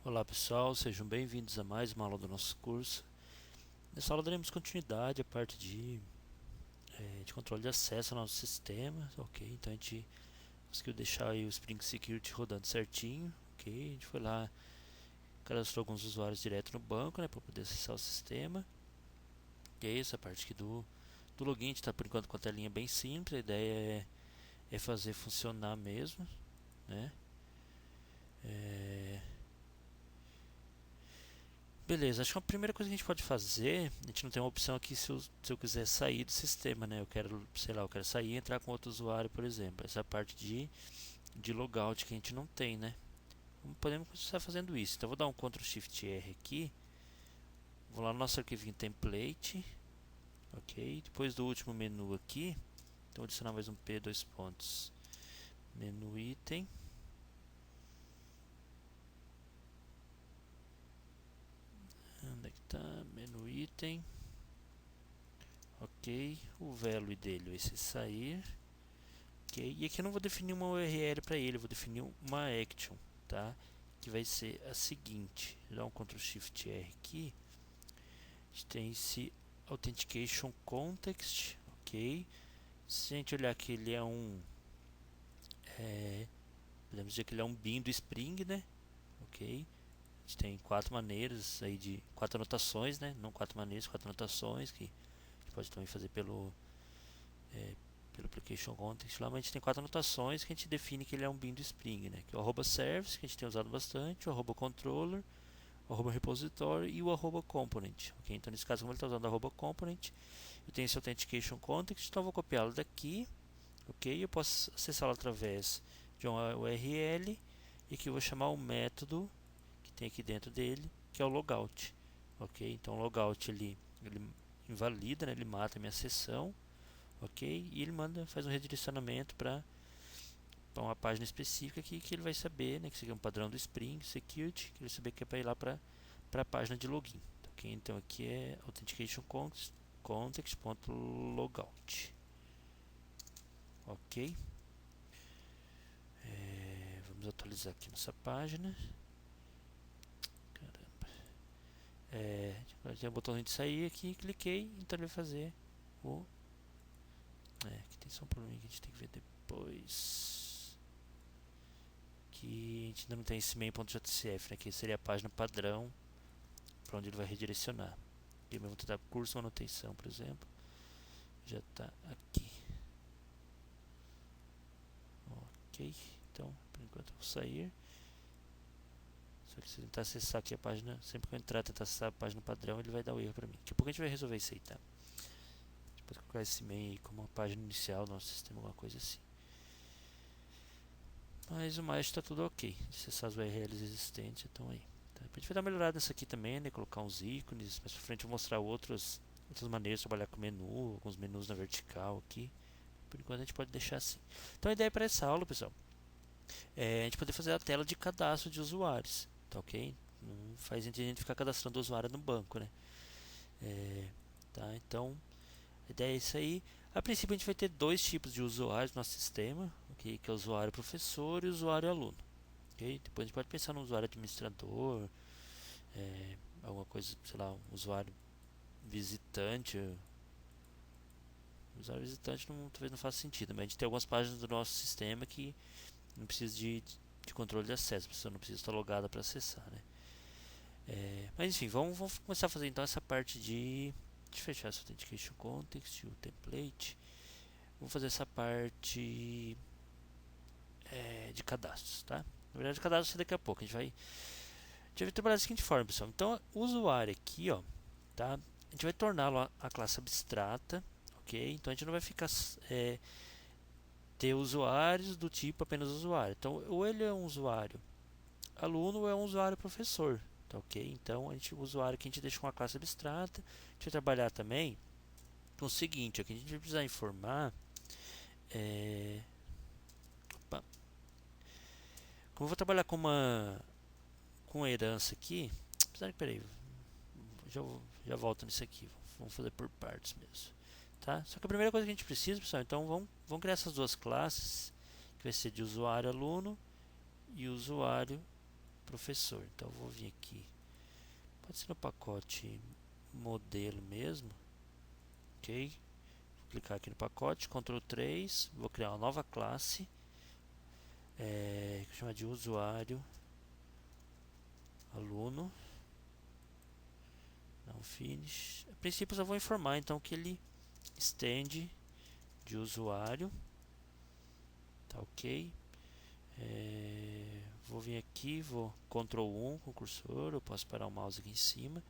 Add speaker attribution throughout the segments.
Speaker 1: Olá pessoal, sejam bem-vindos a mais uma aula do nosso curso. Nessa aula daremos continuidade à parte de controle de acesso ao nosso sistema, ok? Então a gente conseguiu deixar aí o Spring Security rodando certinho, ok? A gente foi lá, cadastrou alguns usuários direto no banco, né, para poder acessar o sistema. Ok, essa parte aqui do login, a gente está por enquanto com a telinha bem simples, a ideia é fazer funcionar mesmo, né? É, Beleza, acho que a primeira coisa que a gente pode fazer, a gente não tem uma opção aqui se eu quiser sair do sistema, né? Eu quero, sei lá, eu quero sair e entrar com outro usuário, por exemplo. Essa é a parte de logout que a gente não tem, né? Podemos começar fazendo isso. Então eu vou dar um Ctrl Shift R aqui. Vou lá no nosso arquivinho template, ok? Depois do último menu aqui, então vou adicionar mais um P, dois pontos. Menu item. Onde é que tá? Menu item. Ok, o value dele vai ser sair. Ok, e aqui eu não vou definir uma URL para ele, eu vou definir uma action, tá? Que vai ser a seguinte. Vou dar um Ctrl Shift R aqui. A gente tem esse Authentication Context, ok? Se a gente olhar que ele é podemos dizer que ele é um bin do Spring, né? Ok? A gente tem quatro maneiras aí quatro anotações, né? Não quatro maneiras, quatro anotações que a gente pode também fazer é, pelo application context lá, mas a gente tem quatro anotações que a gente define que ele é um bin do Spring, né? Que é o arroba service, que a gente tem usado bastante, o arroba controller, o arroba repository e o arroba component, ok? Então nesse caso, como ele está usando o arroba component, eu tenho esse authentication context, então eu vou copiá-lo daqui, ok? Eu posso acessá-lo através de uma URL e aqui eu vou chamar o método que tem aqui dentro dele, que é o logout, ok? Então o logout ele invalida, né? Ele mata a minha sessão, ok? E ele faz um redirecionamento para uma página específica que ele vai saber, né, que seria um padrão do Spring Security, que ele vai saber que é para ir lá para a página de login, ok? Então aqui é Authentication Context.logout, ok? Vamos atualizar aqui nossa página. Caramba. Agora tem o botãozinho de sair aqui, cliquei, então ele vai fazer o. Aqui tem só um problema que a gente tem que ver depois. Que a gente ainda não tem esse main.jcf, né? Que seria a página padrão para onde ele vai redirecionar. E eu vou tentar curso manutenção, por exemplo. Já está aqui. Ok. Então, por enquanto eu vou sair. Só que se eu tentar acessar aqui a página, sempre que eu entrar tentar acessar a página padrão, ele vai dar o erro para mim. Daqui a pouco a gente vai resolver isso aí, tá? Depois colocar esse main aí como uma página inicial do nosso sistema, alguma coisa assim. Mas o mais está tudo ok. Acessar as URLs existentes estão aí. Tá? A gente vai dar uma melhorada nessa aqui também, né? Colocar uns ícones. Mais pra frente eu vou mostrar outras maneiras de trabalhar com menu, alguns menus na vertical aqui. Por enquanto a gente pode deixar assim. Então a ideia para essa aula, pessoal, é a gente poder fazer a tela de cadastro de usuários. Tá ok? Não faz sentido a gente ficar cadastrando o usuário no banco, né? Tá? Então a ideia é isso aí. A princípio a gente vai ter dois tipos de usuários no nosso sistema, okay? Que é o usuário professor e o usuário aluno. Okay? Depois a gente pode pensar no usuário administrador, alguma coisa, sei lá, um usuário visitante. O usuário visitante talvez não faça sentido, mas a gente tem algumas páginas do nosso sistema que não precisa de controle de acesso, a pessoa não precisa estar logada para acessar, né? Mas enfim, vamos começar a fazer então essa parte de fechar esse Authentication Context, o template. Vamos fazer essa parte de cadastros, tá? Na verdade, o cadastro daqui a pouco. A gente vai trabalhar da seguinte forma, pessoal. Então, o usuário aqui, ó, tá? A gente vai torná-lo a classe abstrata, ok? Então, a gente não vai ficar ter usuários do tipo apenas usuário. Então, ou ele é um usuário aluno ou é um usuário professor, tá ok? Então, o usuário que a gente deixa com uma classe abstrata. A gente vai trabalhar também com o seguinte, aqui a gente vai precisar informar. Opa, como eu vou trabalhar com herança aqui, apesar que, peraí, já, já volto nisso aqui. Vamos fazer por partes mesmo. Tá? Só que a primeira coisa que a gente precisa, pessoal, então vamos criar essas duas classes, que vai ser de usuário aluno e usuário professor. Então eu vou vir aqui, pode ser no pacote modelo mesmo, ok? Vou clicar aqui no pacote, Ctrl 3, vou criar uma nova classe, que eu chamo de usuário aluno, não finish. A princípio eu só vou informar então que ele estende de usuário, tá ok? Vou vir aqui, vou Ctrl 1 com o cursor, eu posso parar o mouse aqui em cima,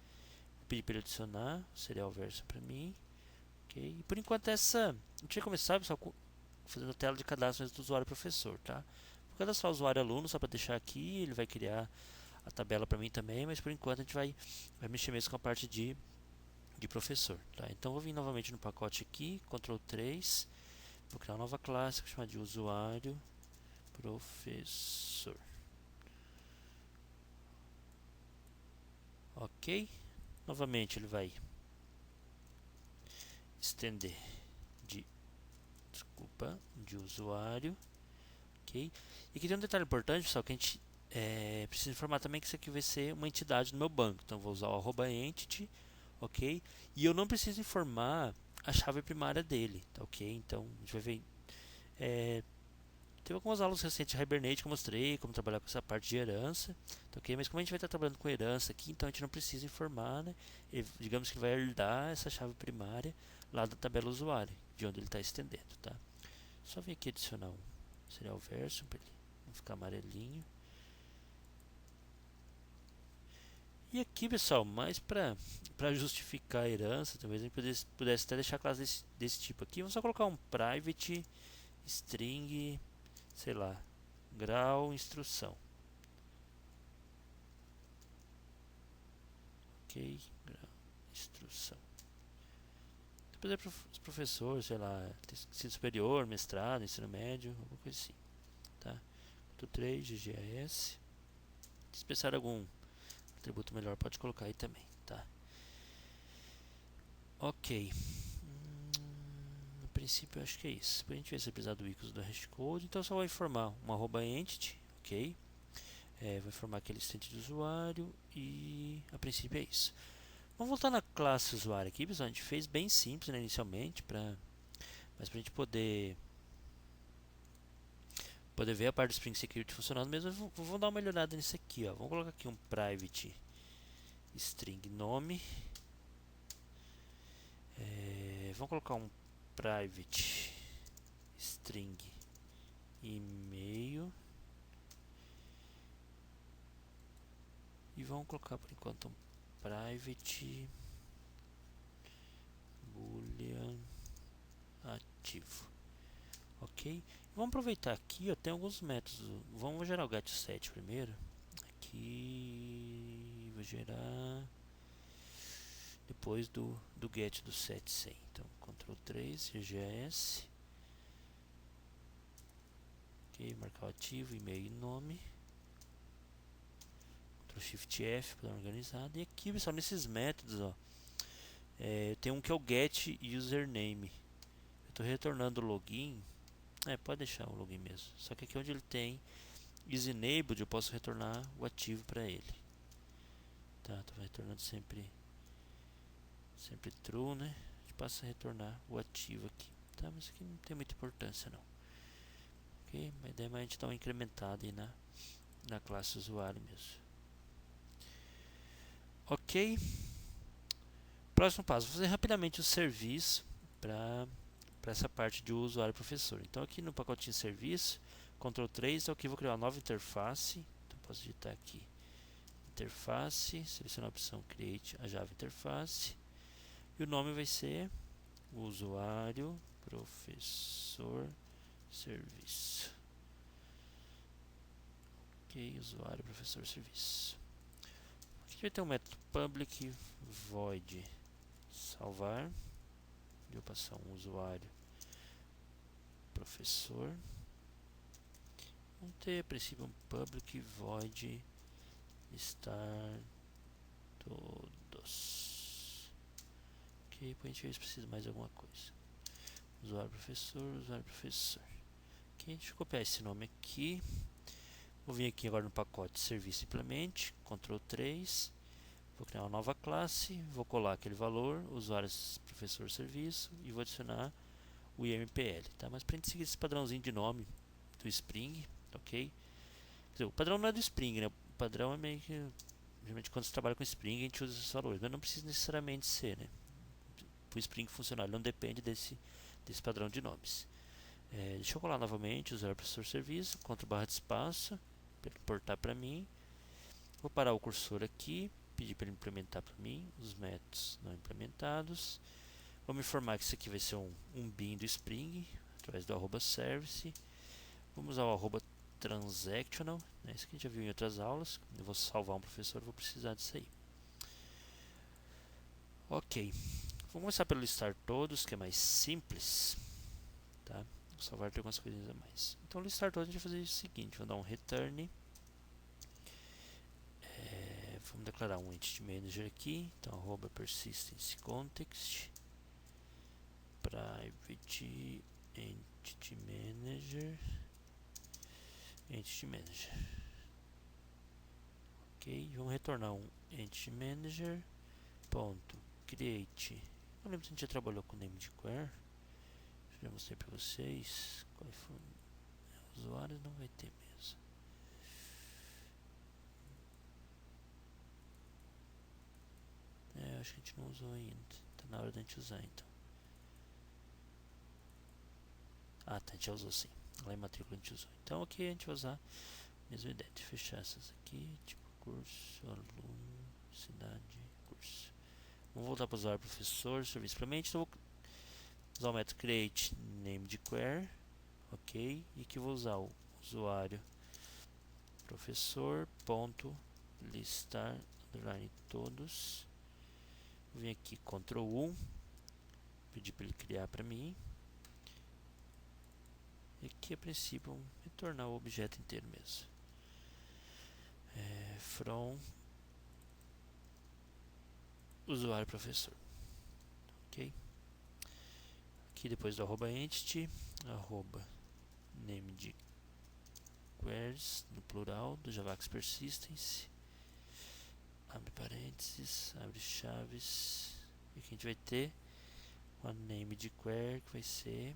Speaker 1: vou pedir para ele adicionar o serial verso para mim, ok? E por enquanto essa, a gente vai começar, pessoal, fazendo a tela de cadastro do usuário professor, tá? Vou cadastrar o usuário aluno só para deixar aqui, ele vai criar a tabela para mim também, mas por enquanto a gente vai mexer mesmo com a parte de professor, tá? Então vou vir novamente no pacote aqui, Ctrl 3, vou criar uma nova classe que chama de usuário professor, ok? Novamente ele vai estender de usuário, ok? E aqui tem um detalhe importante, pessoal, que a gente precisa informar também que isso aqui vai ser uma entidade do meu banco, então vou usar o @entity, ok? E eu não preciso informar a chave primária dele, tá ok? Então a gente vai ver, teve algumas aulas recentes de Hibernate que eu mostrei como trabalhar com essa parte de herança, tá ok? Mas como a gente vai estar trabalhando com herança aqui, então a gente não precisa informar, né? Digamos que vai herdar essa chave primária lá da tabela usuário, de onde ele está estendendo, tá? Só vir aqui adicionar um serial verso para ele não ficar amarelinho. E aqui, pessoal, mais para justificar a herança, talvez a gente pudesse até deixar classe desse tipo aqui. Vamos só colocar um private string, sei lá, grau instrução. Ok, grau instrução. Depois é para os professores, sei lá, ensino superior, mestrado, ensino médio, alguma coisa assim, tá? Ponto 3, GGAS. Se pensar algum atributo melhor, pode colocar aí também, tá? Ok. No princípio, eu acho que é isso. Depois a gente vê se precisar do ícone do hashcode. Então, eu só vou informar um @entity, ok? Vou informar aquele assistente de usuário e a princípio é isso. Vamos voltar na classe usuário aqui, pessoal. A gente fez bem simples, né, inicialmente, mas para a gente poder ver a parte do Spring Security funcionando mesmo, vou dar uma melhorada nisso aqui, ó. Vamos colocar aqui um private string nome. Vamos colocar um private string e-mail e vamos colocar por enquanto um private boolean ativo, ok? Vamos aproveitar aqui, ó, tem alguns métodos. Vamos gerar o get7 primeiro. Aqui vou gerar depois do get do set 100. Então Ctrl 3, CGS, ok, marcar o ativo, e-mail e nome. Ctrl Shift F para dar uma organizada. E aqui, pessoal, nesses métodos, ó, tem um que é o get username. Eu estou retornando o login. Pode deixar o login mesmo. Só que aqui onde ele tem is enabled, eu posso retornar o ativo para ele. Tá, estou retornando sempre true, né? A gente passa a retornar o ativo aqui. Tá, mas aqui não tem muita importância não. Ok, mas daí a gente dá uma incrementada aí na classe usuário mesmo. Ok. Próximo passo, vou fazer rapidamente o serviço para essa parte de usuário professor. Então aqui no pacotinho serviço, Ctrl 3, então aqui vou criar uma nova interface. Então posso digitar aqui interface, selecionar a opção Create a Java Interface. E o nome vai ser usuário professor serviço. Ok, usuário professor serviço. Aqui vai ter um método public void salvar. Vou passar um usuário professor. Vamos ter a princípio um public void start todos. Ok, depois a gente vê se precisa mais alguma coisa. Usuário professor. Ok, deixa eu copiar esse nome aqui. Vou vir aqui agora no pacote serviço implemente, Ctrl 3, vou criar uma nova classe, vou colar aquele valor, usuário, professor, serviço, e vou adicionar o IMPL, tá? Mas para a gente seguir esse padrãozinho de nome do Spring, ok? Quer dizer, o padrão não é do Spring, né? O padrão é meio que, geralmente quando você trabalha com Spring a gente usa esses valores, mas não precisa necessariamente ser, né? Para o Spring funcionar, ele não depende desse padrão de nomes. Deixa eu colar novamente, usuário, professor, serviço, Ctrl / de espaço, para ele importar para mim. Vou parar o cursor aqui, pedir para ele implementar para mim os métodos não implementados. Vamos informar que isso aqui vai ser um bin do Spring, através do @service. Vamos usar o @transactional, né? Isso que a gente já viu em outras aulas. Eu vou salvar um professor, vou precisar disso aí. Ok, vamos começar pelo listar todos, que é mais simples, tá? Vou salvar tem algumas coisinhas a mais. Então, listar todos, a gente vai fazer o seguinte: vou dar um return. Vamos declarar um entity manager aqui, então @persistence context private entity manager, ok, vamos retornar um entity manager ponto create. Não lembro se a gente já trabalhou com name de query, já mostrei para vocês. Qual foi o usuário? Não vai ter mesmo. Acho que a gente não usou ainda, tá na hora da gente usar então. Tá, a gente já usou sim. Lá em matrícula a gente usou. Então aqui a gente vai usar a mesma ideia de fechar essas aqui, tipo curso, aluno, cidade, curso. Vamos voltar para o usuário, professor, serviço implemente. Então vou usar o método create name de query, ok, e aqui vou usar o usuário professor ponto listar underline todos. Vou vir aqui Ctrl 1, pedir para ele criar para mim. E aqui a princípio vamos retornar o objeto inteiro mesmo. From usuário professor, ok. Aqui depois do @entity, name de queries no plural do Javax Persistence, abre parênteses, abre chaves, e aqui a gente vai ter uma name de query que vai ser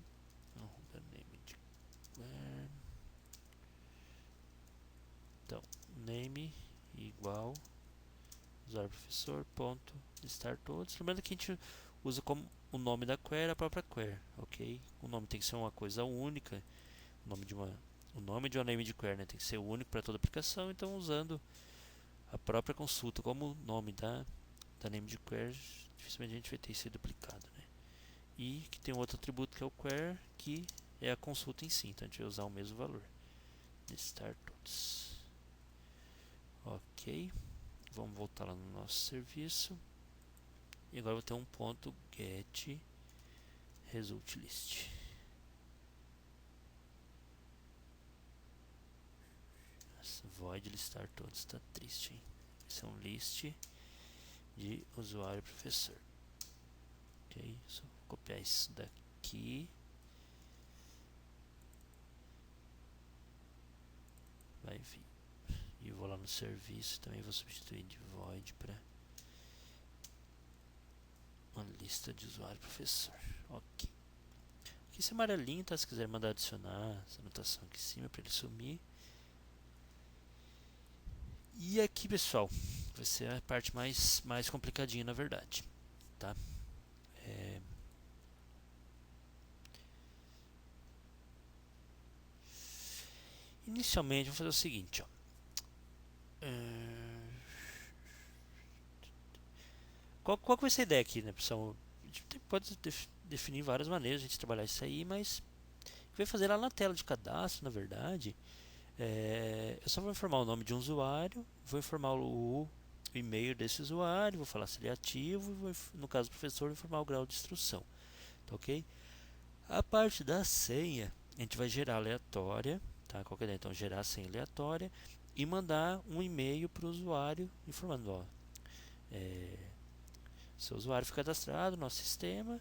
Speaker 1: name de query. Então, name igual usuário professor ponto listar todos. Lembrando que a gente usa como o nome da query a própria query, ok? O nome tem que ser uma coisa única, o nome de uma name de query, né, tem que ser único para toda aplicação. Então, usando a própria consulta como nome da name de query, dificilmente a gente vai ter isso duplicado, né? E que tem um outro atributo que é o query, que é a consulta em si. Então, a gente vai usar o mesmo valor. Listar todos. Ok. Vamos voltar lá no nosso serviço. E agora vou ter um ponto get result list. Essa void listar todos está triste, hein? Esse é um list de usuário professor. Ok, só vou copiar isso daqui. Vai vir. E vou lá no serviço, também vou substituir de void para uma lista de usuário professor. Ok. Aqui esse amarelinho, tá? Se quiser mandar adicionar essa anotação aqui em cima para ele sumir. E aqui, pessoal, vai ser a parte mais complicadinha, na verdade, tá? Inicialmente, vou fazer o seguinte, ó. Qual que vai ser a ideia aqui, né, pessoal? A gente pode definir várias maneiras de a gente trabalhar isso aí, mas vai fazer lá na tela de cadastro, na verdade. Eu só vou informar o nome de um usuário, vou informar o e-mail desse usuário, vou falar se ele é ativo, no caso do professor, vou informar o grau de instrução, tá ok? A parte da senha, a gente vai gerar aleatória, tá? Qualquer ideia? Então, gerar a senha aleatória e mandar um e-mail para o usuário informando, ó, seu usuário foi cadastrado no nosso sistema,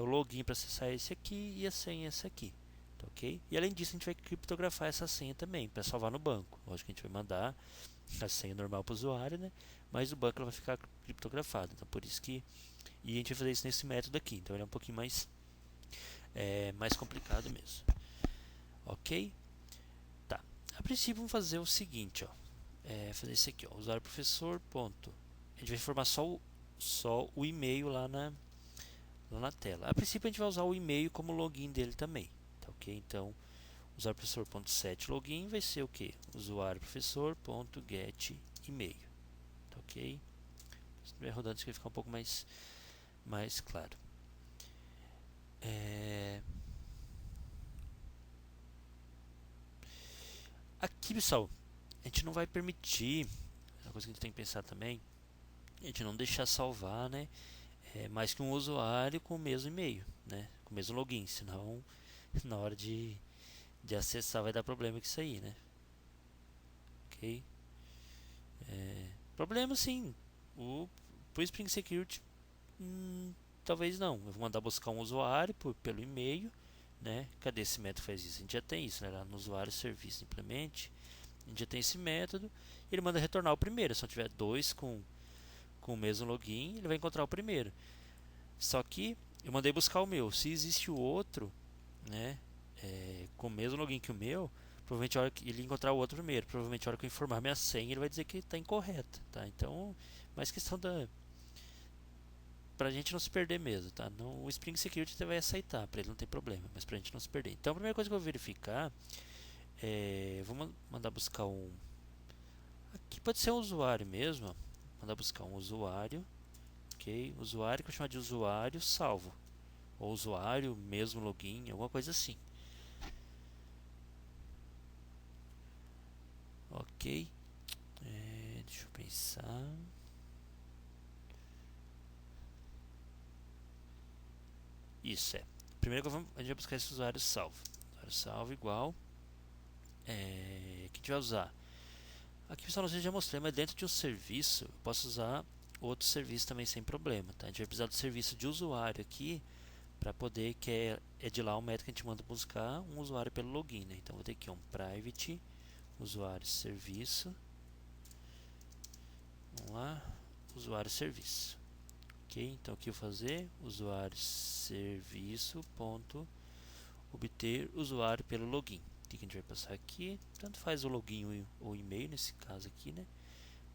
Speaker 1: o login para acessar esse aqui e a senha essa aqui, tá ok? E além disso a gente vai criptografar essa senha também para salvar no banco. Lógico que a gente vai mandar a senha normal para o usuário, né? Mas o banco ela vai ficar criptografado. Então por isso que e a gente vai fazer isso nesse método aqui. Então ele é um pouquinho mais complicado mesmo, ok? Tá. A princípio vamos fazer o seguinte, ó. Fazer isso aqui, ó. Usuário professor ponto. A gente vai informar só o e-mail lá na tela. A princípio a gente vai usar o e-mail como login dele também, tá ok? Então usuário professor.set login vai ser o que? Usuário professor.get e-mail, tá ok? Se estiver rodando isso vai ficar um pouco mais claro. Aqui, pessoal, a gente não vai permitir, a coisa que a gente tem que pensar também, a gente não deixar salvar, né, mais que um usuário com o mesmo e-mail, né, com o mesmo login, senão na hora de acessar vai dar problema com isso aí, né, ok? Problema sim, pro Spring Security, talvez não, eu vou mandar buscar um usuário pelo e-mail, né, cadê esse método que faz isso? A gente já tem isso, né, lá no usuário serviço implemente, a gente já tem esse método, ele manda retornar o primeiro, se não tiver dois com o mesmo login, ele vai encontrar o primeiro. Só que eu mandei buscar o meu. Se existe o outro, né, com o mesmo login que o meu, provavelmente a hora que ele encontrar o outro primeiro, provavelmente a hora que eu informar minha senha, ele vai dizer que está incorreta, tá? Então, mais questão pra gente não se perder mesmo, tá? Não, o Spring Security vai aceitar, para ele não tem problema, mas pra gente não se perder. Então, a primeira coisa que eu vou verificar vou mandar buscar aqui pode ser um usuário mesmo, ó. Mandar buscar um usuário, ok? Usuário que eu vou chamar de usuário salvo, ou usuário mesmo login, alguma coisa assim, ok? Deixa eu pensar. Isso primeiro que a gente vai buscar esse usuário salvo. Usuário salvo igual que a gente vai usar. Aqui pessoal, não sei se já mostrei, mas dentro de um serviço eu posso usar outro serviço também sem problema, tá? A gente vai precisar do serviço de usuário aqui para poder, que é de lá o método que a gente manda buscar um usuário pelo login, né? Então vou ter aqui um private usuário serviço, vamos lá, usuário serviço, ok? Então aqui eu vou fazer usuário serviço ponto obter usuário pelo login. O que a gente vai passar aqui? Tanto faz o login ou o e-mail nesse caso aqui, né?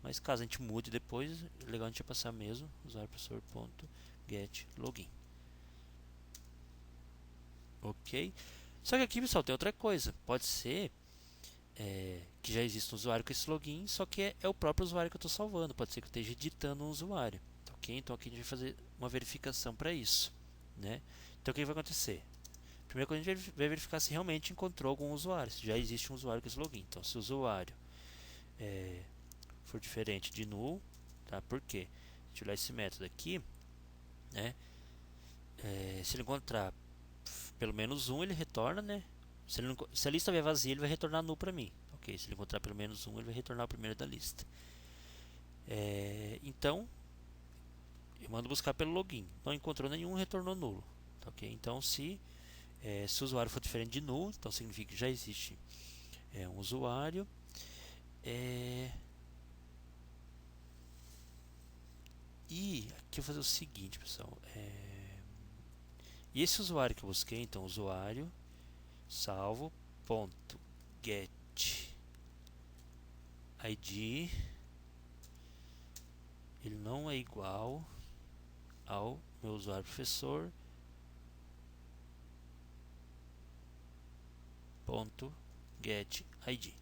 Speaker 1: Mas caso a gente mude depois, é legal a gente passar mesmo usuário professor ponto get login, ok? Só que aqui, pessoal, tem outra coisa. Pode ser que já existe um usuário com esse login, só que é o próprio usuário que eu estou salvando. Pode ser que eu esteja editando um usuário, ok? Então aqui a gente vai fazer uma verificação para isso, né? Então o que vai acontecer? Primeiro que a gente vai verificar se realmente encontrou algum usuário, se já existe um usuário com esse login. Então se o usuário for diferente de null, tá? Por quê? A gente olhar esse método aqui, né? Se ele encontrar pelo menos um, ele retorna, né? Se a lista estiver vazia, ele vai retornar null para mim. Ok, se ele encontrar pelo menos um, ele vai retornar o primeiro da lista. Então, eu mando buscar pelo login. Não encontrou nenhum, retornou nulo. Tá, ok? Então, se o usuário for diferente de null, então significa que já existe um usuário. E aqui eu vou fazer o seguinte, pessoal. E esse usuário que eu busquei, então, usuário salvo ponto get id, ele não é igual ao meu usuário professor ponto get id.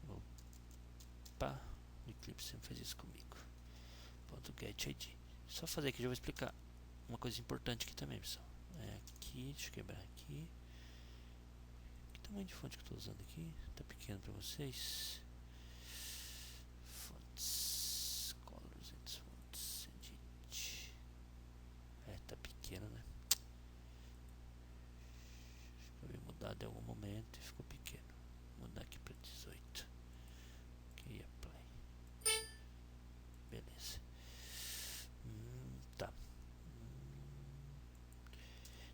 Speaker 1: Opa, o Eclipse sempre faz isso comigo. Ponto get id. Só fazer aqui, já vou explicar uma coisa importante aqui também, pessoal. Aqui, deixa eu quebrar aqui. Que tamanho de fonte que eu estou usando aqui? Tá pequeno para vocês? Fontes, colors and fonts, edit. Tá pequeno, né? Acho que eu havia mudado em algum momento e ficou pequeno. Vou mudar aqui para 18. Ok, apply. Beleza. Tá.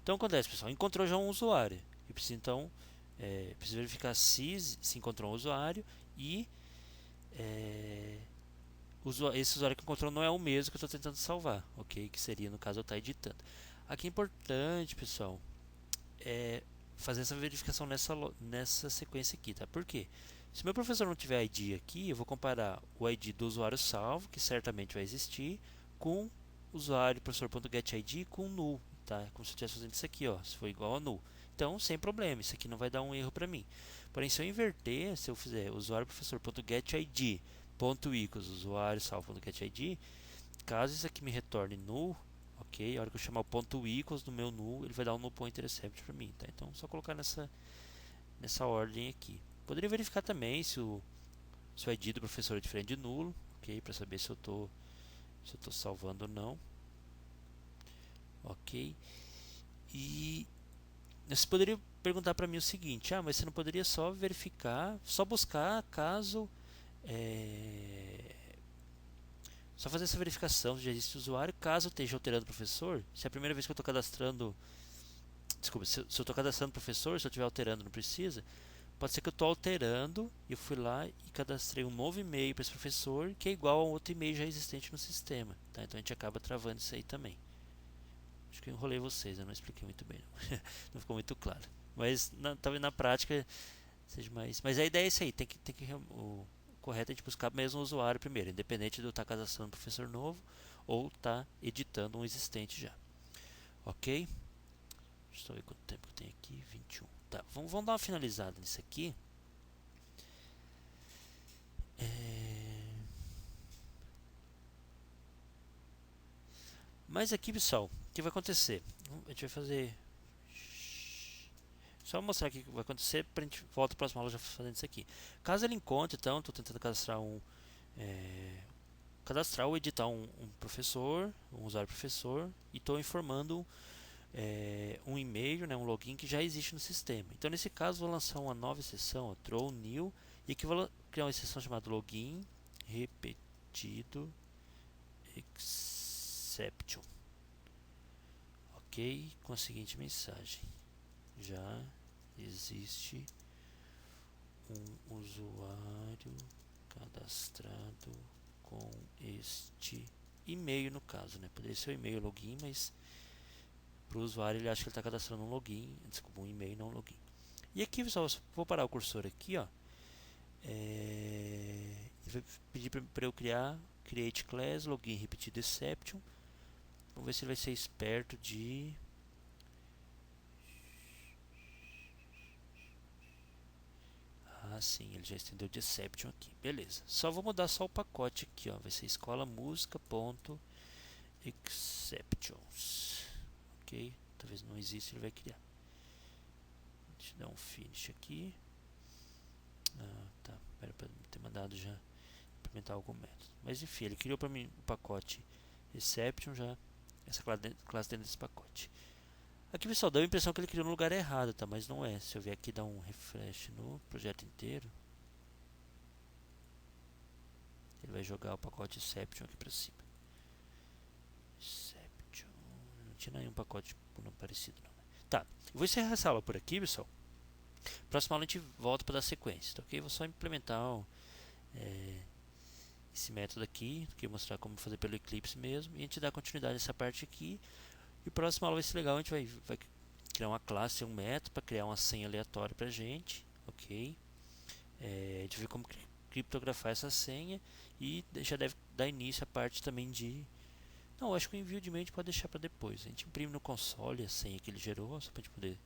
Speaker 1: Então acontece, pessoal, encontrou já um usuário. Eu preciso então preciso verificar se encontrou um usuário e esse usuário que encontrou não é o mesmo que eu estou tentando salvar, ok? Que seria no caso eu estar editando. Aqui é importante, pessoal, fazer essa verificação nessa sequência aqui, tá? Por quê? Se meu professor não tiver ID aqui, eu vou comparar o ID do usuário salvo, que certamente vai existir, com o usuário professor.getID com null, tá? Como se eu estivesse fazendo isso aqui, ó, se for igual a null. Então, sem problema, isso aqui não vai dar um erro para mim. Porém, se eu inverter, se eu fizer usuário professor.getID .equals usuário salvo.getID, caso isso aqui me retorne null, ok? A hora que eu chamar o ponto equals do meu null, ele vai dar um null pointer except para mim, tá? Então, só colocar nessa ordem aqui. Poderia verificar também se o ID do professor é diferente de nulo, ok? Para saber se eu estou salvando ou não, ok? E você poderia perguntar para mim o seguinte: mas você não poderia só verificar, só buscar caso só fazer essa verificação se já existe usuário, caso eu esteja alterando o professor. Se é a primeira vez que eu estou cadastrando, desculpa, se eu estou cadastrando o professor, se eu estiver alterando não precisa. Pode ser que eu estou alterando e eu fui lá e cadastrei um novo e-mail para esse professor que é igual a um outro e-mail já existente no sistema, tá? Então a gente acaba travando isso aí também. Acho que eu enrolei vocês, eu não expliquei muito bem, não, não ficou muito claro. Mas talvez na prática seja mais. Mas a ideia é isso aí, o correto é a gente buscar mesmo o usuário primeiro, independente de eu estar cadastrando um professor novo ou estar editando um existente já. Ok? Deixa eu ver quanto tempo que tem aqui, 21. Tá, vamos dar uma finalizada nisso aqui. Mas aqui, pessoal, o que vai acontecer? A gente vai fazer. Só mostrar aqui o que vai acontecer para a gente volta para a próxima aula já fazendo isso aqui. Caso ele encontre, então, estou tentando cadastrar ou editar um professor, um usuário professor, e estou informando um e-mail, né, um login que já existe no sistema. Então, nesse caso, vou lançar uma nova exceção, throw new, e aqui vou criar uma exceção chamada login repetido exception, ok? Com a seguinte mensagem: já existe um usuário cadastrado com este e-mail, no caso, né? Poderia ser o e-mail login, mas para o usuário ele acha que ele está cadastrando um login, desculpa, um e-mail, não um login. E aqui, pessoal, vou parar o cursor aqui, ó. Ele vai pedir para eu criar create class login repeat exception. Vamos ver se ele vai ser esperto de sim, ele já estendeu de exception aqui. Beleza. Só vou mudar só o pacote aqui, ó. Vai ser escola música ponto exceptions. Ok? Talvez não exista, ele vai criar. Deixa eu dar um finish aqui. Tá. Era para ter mandado já implementar algum método. Mas enfim, ele criou para mim o pacote exception já. Essa classe dentro desse pacote. Aqui, pessoal, deu a impressão que ele criou no lugar errado, tá? Mas não é. Se eu vier aqui dar um refresh no projeto inteiro, ele vai jogar o pacote exception aqui pra cima. Exception. Não tinha nenhum pacote parecido, não. Tá, eu vou encerrar essa aula por aqui, pessoal. Próxima aula a gente volta para dar sequência, tá ok? Vou só implementar esse método aqui, que eu vou mostrar como fazer pelo Eclipse mesmo, e a gente dá continuidade nessa parte aqui. E próxima aula vai ser legal, a gente vai criar uma classe, um método para criar uma senha aleatória pra gente, ok? A gente vai ver como criptografar essa senha e já deve dar início à parte também de... Não, acho que o envio de e-mail a gente pode deixar para depois. A gente imprime no console a senha que ele gerou, só para a gente poder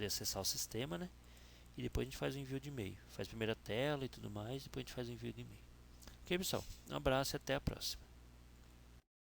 Speaker 1: acessar o sistema, né? E depois a gente faz o envio de e-mail. Faz primeiro a tela e tudo mais, depois a gente faz o envio de e-mail. Ok, pessoal? Um abraço e até a próxima.